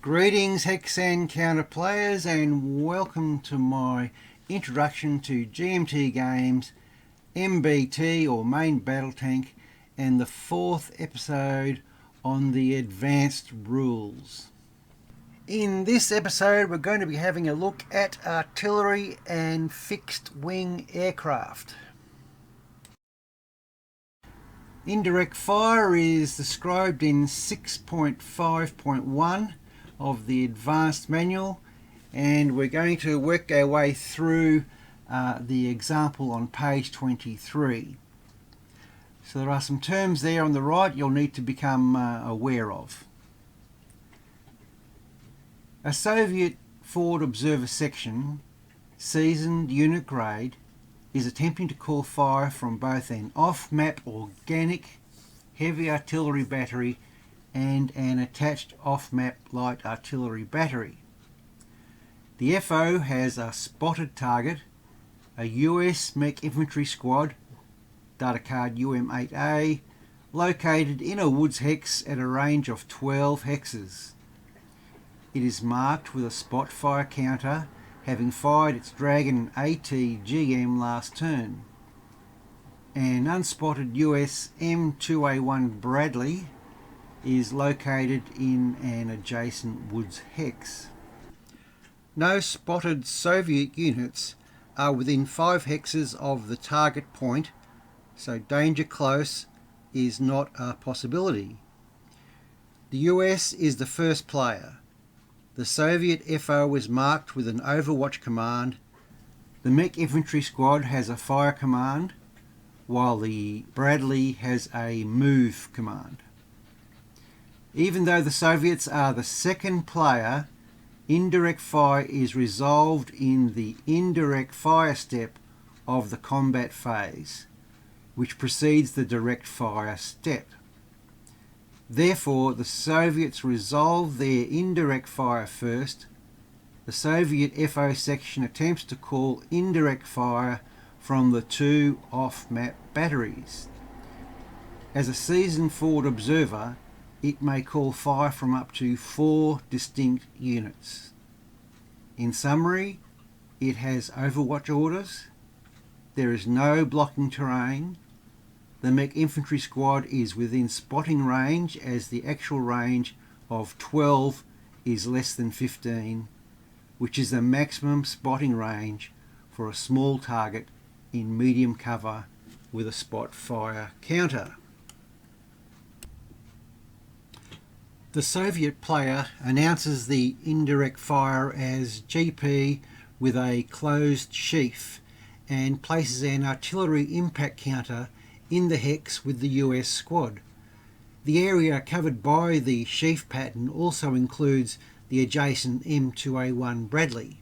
Greetings Hex and Counter players, and welcome to my introduction to GMT games, MBT or Main Battle Tank, and the fourth episode on the advanced rules. In this episode we're going to be having a look at artillery and fixed wing aircraft. Indirect fire is described in 6.5.1 of the advanced manual, and we're going to work our way through the example on page 23. So there are some terms there on the right you'll need to become aware of. A Soviet Forward Observer Section, seasoned unit grade, is attempting to call fire from both an off-map organic heavy artillery battery and an attached off-map light artillery battery. The FO has a spotted target, a US Mech Infantry Squad, data card UM8A, located in a woods hex at a range of 12 hexes. It is marked with a spot fire counter, having fired its Dragon AT-GM last turn. An unspotted US M2A1 Bradley is located in an adjacent woods hex. No spotted Soviet units are within 5 hexes of the target point, so danger close is not a possibility. The US is the first player. The Soviet FO is marked with an Overwatch command. The Mech Infantry Squad has a fire command, while the Bradley has a move command. Even though the Soviets are the second player, indirect fire is resolved in the indirect fire step of the combat phase, which precedes the direct fire step. Therefore, the Soviets resolve their indirect fire first. The Soviet FO section attempts to call indirect fire from the 2 off-map batteries. As a seasoned forward observer, it may call fire from up to 4 distinct units. In summary, it has Overwatch orders, there is no blocking terrain, the Mech Infantry Squad is within spotting range as the actual range of 12 is less than 15, which is the maximum spotting range for a small target in medium cover with a spot fire counter. The Soviet player announces the indirect fire as GP with a closed sheaf and places an artillery impact counter in the hex with the US squad. The area covered by the sheaf pattern also includes the adjacent M2A1 Bradley.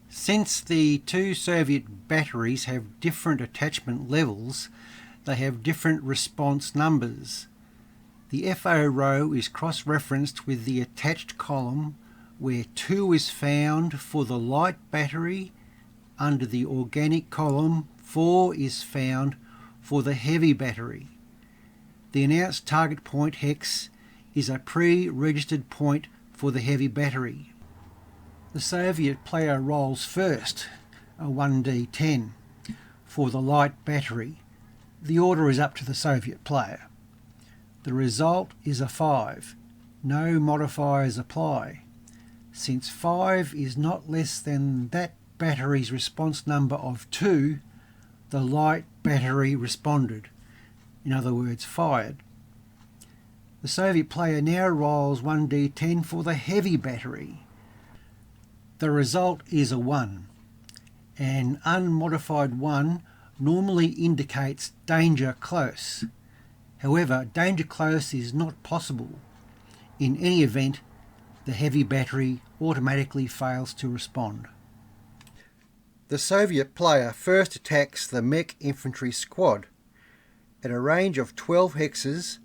Since the 2 Soviet batteries have different attachment levels, they have different response numbers. The FO row is cross-referenced with the attached column where 2 is found for the light battery. Under the organic column, 4 is found for the heavy battery. The announced target point hex is a pre-registered point for the heavy battery. The Soviet player rolls first, a 1d10, for the light battery. The order is up to the Soviet player. The result is a 5. No modifiers apply. Since 5 is not less than that battery's response number of 2, the light battery responded, in other words fired. The Soviet player now rolls 1d10 for the heavy battery. The result is a 1. An unmodified 1 normally indicates danger close. However, danger close is not possible. In any event, the heavy battery automatically fails to respond. The Soviet player first attacks the Mech Infantry Squad. At a range of 12 hexes,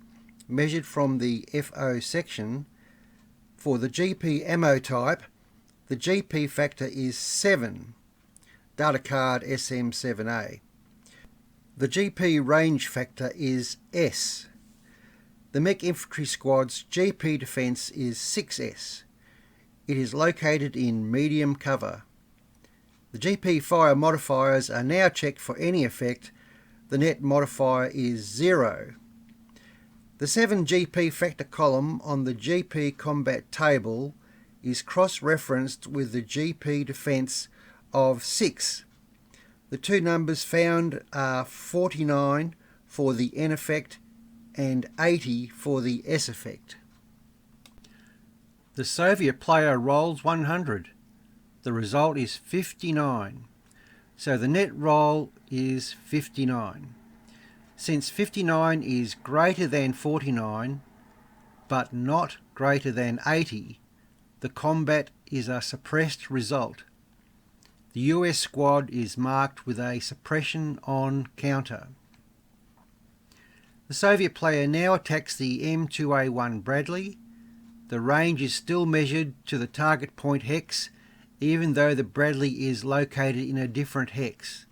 measured from the FO section, for the GP ammo type, the GP factor is 7, data card SM7A. The GP range factor is S. The Mech Infantry Squad's GP defence is 6S. It is located in medium cover. The GP fire modifiers are now checked for any effect. The net modifier is 0. The 7 GP factor column on the GP combat table is cross-referenced with the GP defence of 6. The two numbers found are 49 for the N effect and 80 for the S effect. The Soviet player rolls 100. The result is 59. So the net roll is 59. Since 59 is greater than 49, but not greater than 80, the combat is a suppressed result. The US squad is marked with a suppression on counter. The Soviet player now attacks the M2A1 Bradley. The range is still measured to the target point hex, even though the Bradley is located in a different hex.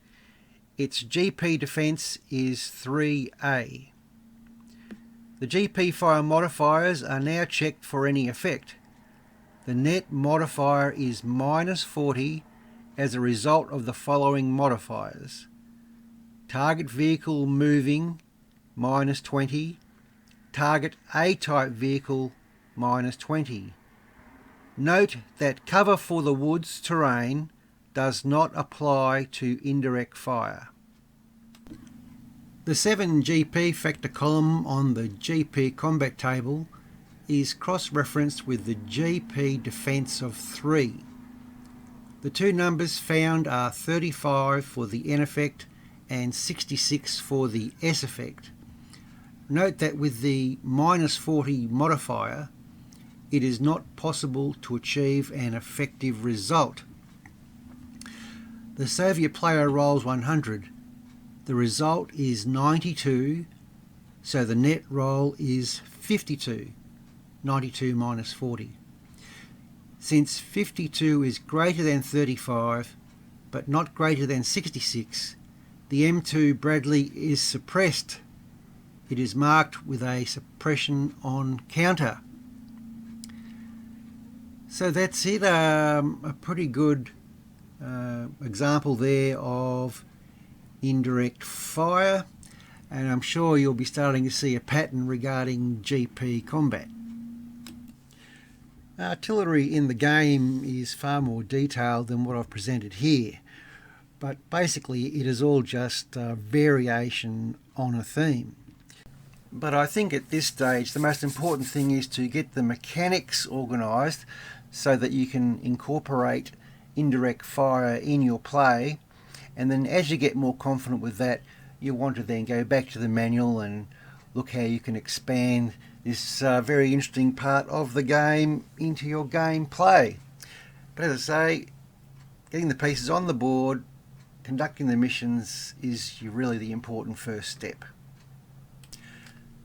Its GP defence is 3A. The GP fire modifiers are now checked for any effect. The net modifier is -40 as a result of the following modifiers. Target vehicle moving, -20. Target A-type vehicle, -20. Note that cover for the woods terrain does not apply to indirect fire. The 7 GP factor column on the GP combat table is cross-referenced with the GP defence of 3. The two numbers found are 35 for the N effect and 66 for the S effect. Note that with the -40 modifier, it is not possible to achieve an effective result. The Soviet player rolls 100. The result is 92, so the net roll is 52. 92 minus 40. Since 52 is greater than 35, but not greater than 66, the M2 Bradley is suppressed. It is marked with a suppression on counter. So that's it, a pretty good example there of indirect fire, and I'm sure you'll be starting to see a pattern regarding GP combat. Artillery in the game is far more detailed than what I've presented here, but basically it is all just variation on a theme. But I think at this stage the most important thing is to get the mechanics organised so that you can incorporate indirect fire in your play, and then as you get more confident with that, you want to then go back to the manual and look how you can expand this very interesting part of the game into your gameplay. But as I say, getting the pieces on the board, conducting the missions is really the important first step.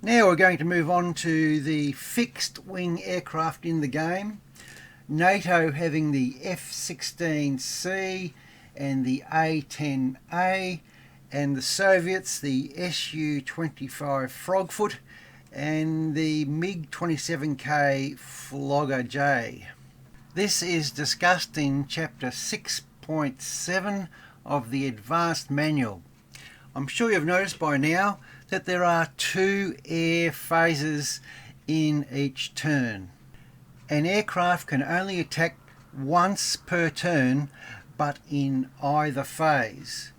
Now we're going to move on to the fixed wing aircraft in the game. NATO having the F-16C and the A-10A, and the Soviets the Su-25 Frogfoot and the MiG-27K Flogger J. This is discussed in Chapter 6.7 of the Advanced Manual. I'm sure you've noticed by now that there are 2 air phases in each turn. An aircraft can only attack once per turn, but in either phase.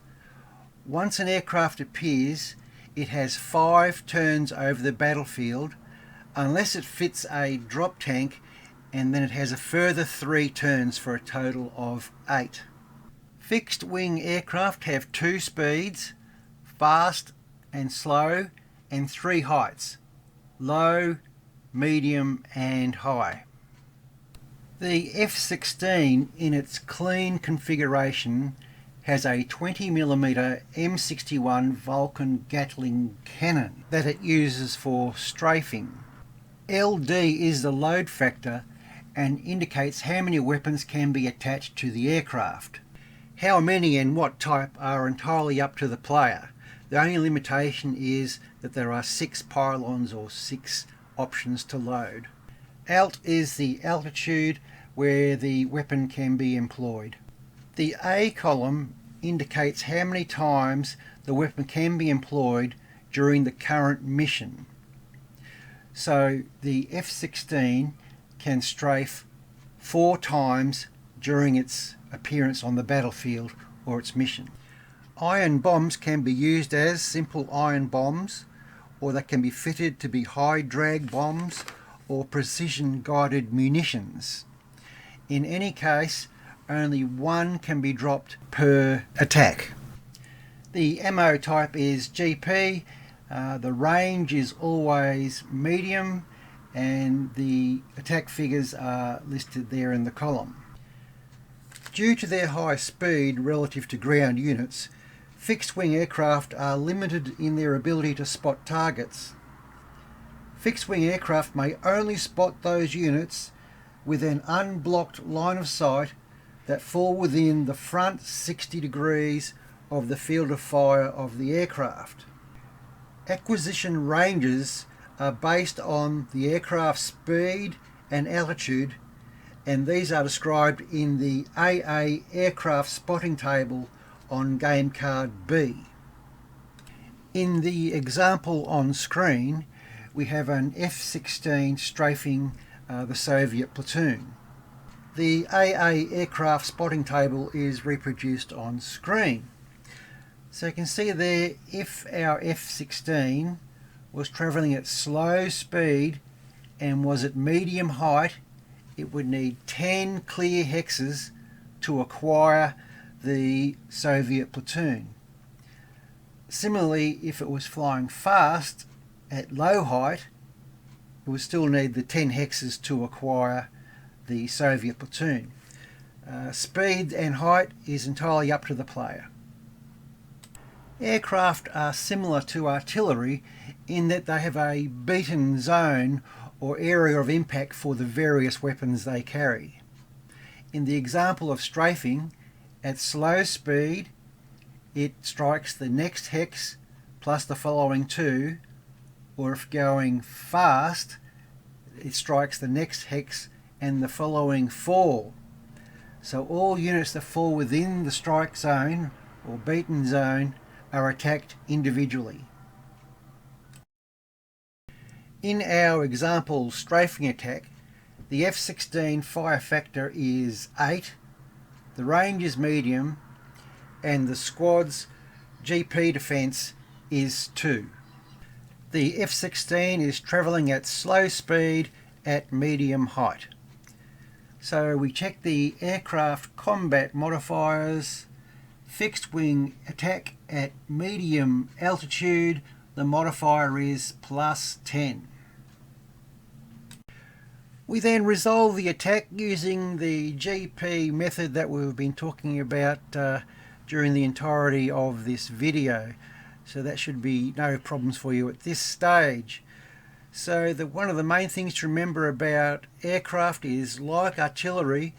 Once an aircraft appears, it has 5 turns over the battlefield, unless it fits a drop tank, and then it has a further 3 turns for a total of 8. Fixed wing aircraft have 2 speeds, fast and slow, and 3 heights, low, medium and high. The F-16 in its clean configuration has a 20mm M61 Vulcan Gatling cannon that it uses for strafing. LD is the load factor and indicates how many weapons can be attached to the aircraft. How many and what type are entirely up to the player. The only limitation is that there are 6 pylons or 6 options to load. Alt is the altitude where the weapon can be employed. The A column indicates how many times the weapon can be employed during the current mission. So the F-16 can strafe 4 times during its appearance on the battlefield or its mission. Iron bombs can be used as simple iron bombs, or they can be fitted to be high drag bombs or precision guided munitions. In any case, only one can be dropped per attack. The ammo type is GP, the range is always medium, and the attack figures are listed there in the column. Due to their high speed relative to ground units, fixed-wing aircraft are limited in their ability to spot targets. Fixed-wing aircraft may only spot those units with an unblocked line of sight that fall within the front 60 degrees of the field of fire of the aircraft. Acquisition ranges are based on the aircraft's speed and altitude, and these are described in the AA aircraft spotting table on game card B. In the example on screen, we have an F-16 strafing the Soviet platoon. The AA aircraft spotting table is reproduced on screen. So you can see there, if our F-16 was travelling at slow speed and was at medium height, it would need 10 clear hexes to acquire the Soviet platoon. Similarly, if it was flying fast at low height, it would still need the 10 hexes to acquire the Soviet platoon. Speed and height is entirely up to the player. Aircraft are similar to artillery in that they have a beaten zone or area of impact for the various weapons they carry. In the example of strafing, at slow speed it strikes the next hex plus the following 2, or if going fast it strikes the next hex and the following 4. So all units that fall within the strike zone or beaten zone are attacked individually. In our example strafing attack, the F-16 fire factor is 8, the range is medium, and the squad's GP defence is 2. The F-16 is travelling at slow speed at medium height. So we check the aircraft combat modifiers. Fixed wing attack at medium altitude, the modifier is +10. We then resolve the attack using the GP method that we've been talking about during the entirety of this video. So that should be no problems for you at this stage. So one of the main things to remember about aircraft is, like artillery,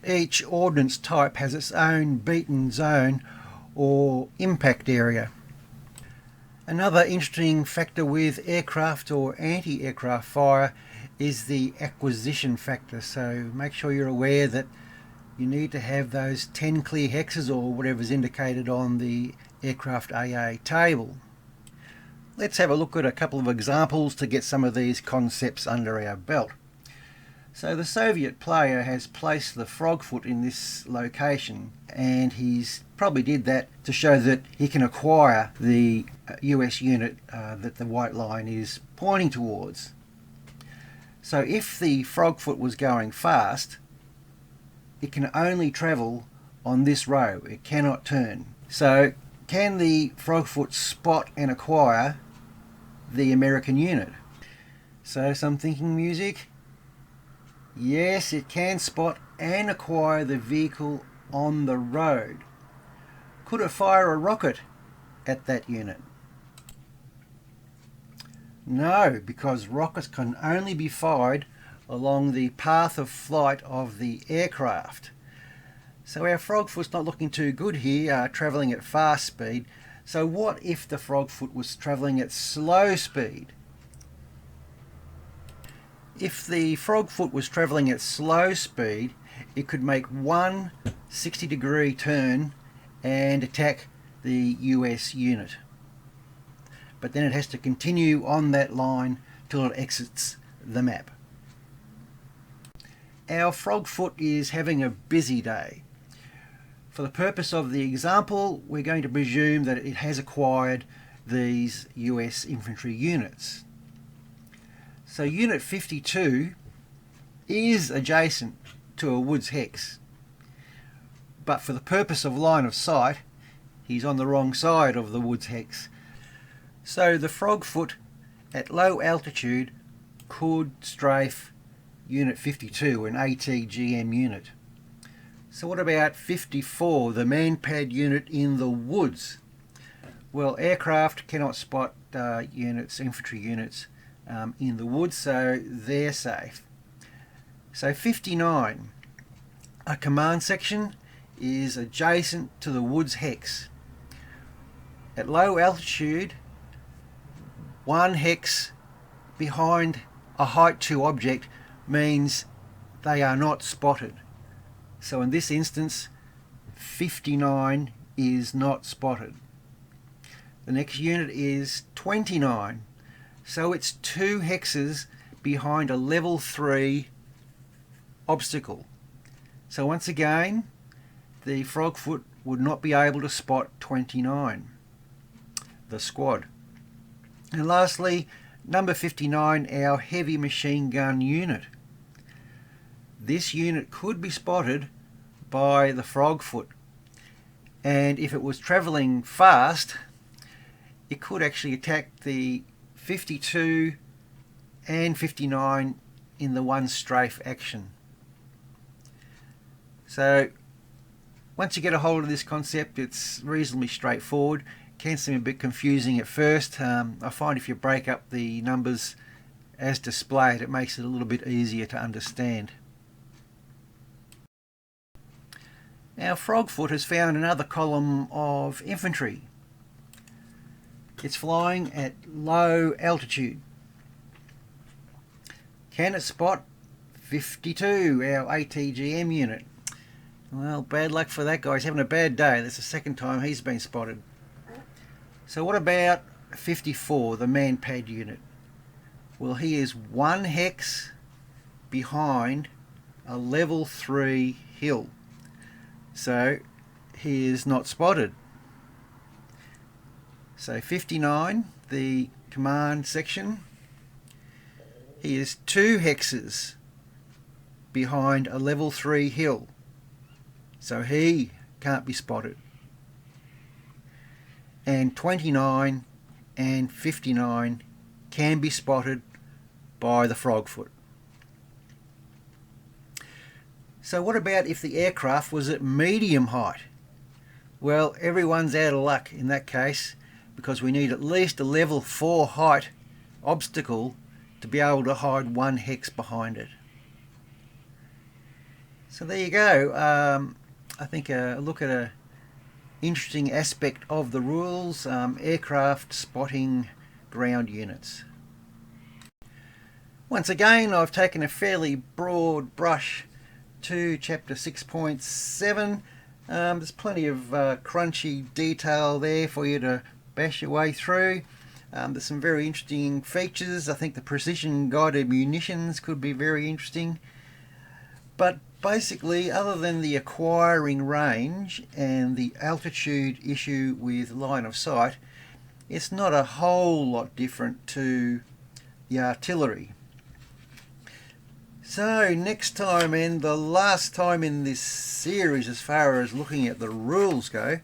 each ordnance type has its own beaten zone or impact area. Another interesting factor with aircraft or anti-aircraft fire is the acquisition factor. So make sure you're aware that you need to have those 10 clear hexes or whatever's indicated on the aircraft AA table. Let's have a look at a couple of examples to get some of these concepts under our belt. So the Soviet player has placed the frogfoot in this location, and he's probably did that to show that he can acquire the US unit that the white line is pointing towards. So if the frogfoot was going fast, it can only travel on this row, it cannot turn. So can the frogfoot spot and acquire the American unit? So some thinking music. Yes, it can spot and acquire the vehicle on the road. Could it fire a rocket at that unit? No, because rockets can only be fired along the path of flight of the aircraft. So our frogfoot's not looking too good here, travelling at fast speed. So what if the frogfoot was travelling at slow speed? If the frog foot was travelling at slow speed, it could make one 60-degree turn and attack the US unit. But then it has to continue on that line till it exits the map. Our frog foot is having a busy day. For the purpose of the example, we're going to presume that it has acquired these US infantry units. So Unit 52 is adjacent to a Woods hex, but for the purpose of line of sight, he's on the wrong side of the Woods hex. So the frog foot at low altitude could strafe Unit 52, an ATGM unit. So what about 54, the man-pad unit in the woods? Well, aircraft cannot spot infantry units in the woods, so they're safe. So 59, a command section is adjacent to the woods hex. At low altitude, one hex behind a height 2 object means they are not spotted. So in this instance, 59 is not spotted. The next unit is 29. So it's 2 hexes behind a level 3 obstacle. So once again, the frog foot would not be able to spot 29, the squad. And lastly, number 59, our heavy machine gun unit. This unit could be spotted by the frog foot, and if it was travelling fast, it could actually attack the 52 and 59 in the one strafe action. So once you get a hold of this concept, it's reasonably straightforward. Can seem a bit confusing at first. I find if you break up the numbers as displayed, it makes it a little bit easier to understand. Our frog foot has found another column of infantry. It's flying at low altitude. Can it spot 52, our ATGM unit? Well, bad luck for that guy. He's having a bad day. That's the second time he's been spotted. So what about 54, the man-pad unit? Well, he is 1 hex behind a level 3 hill. So he is not spotted. So 59, the command section, he is 2 hexes behind a level 3 hill. So he can't be spotted. And 29 and 59 can be spotted by the frog foot. So what about if the aircraft was at medium height? Well, everyone's out of luck in that case, because we need at least a level 4 height obstacle to be able to hide 1 hex behind it. So there you go. I think a look at a interesting aspect of the rules, aircraft spotting ground units. Once again, I've taken a fairly broad brush to chapter 6.7. There's plenty of crunchy detail there for you to bash your way through. There's some very interesting features. I think the precision guided munitions could be very interesting. But basically, other than the acquiring range and the altitude issue with line of sight, it's not a whole lot different to the artillery. So next time, and the last time in this series as far as looking at the rules go,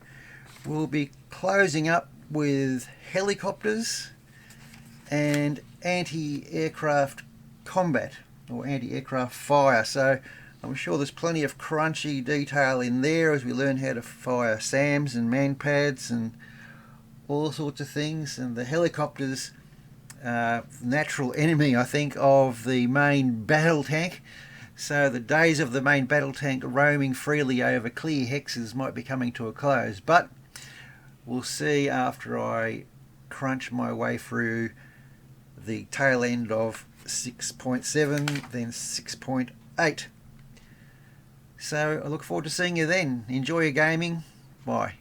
we'll be closing up with helicopters and anti-aircraft combat or anti-aircraft fire. So I'm sure there's plenty of crunchy detail in there as we learn how to fire SAMs and manpads and all sorts of things. And the helicopters, natural enemy, I think, of the main battle tank. So the days of the main battle tank roaming freely over clear hexes might be coming to a close. But we'll see after I crunch my way through the tail end of 6.7, then 6.8. So I look forward to seeing you then. Enjoy your gaming. Bye.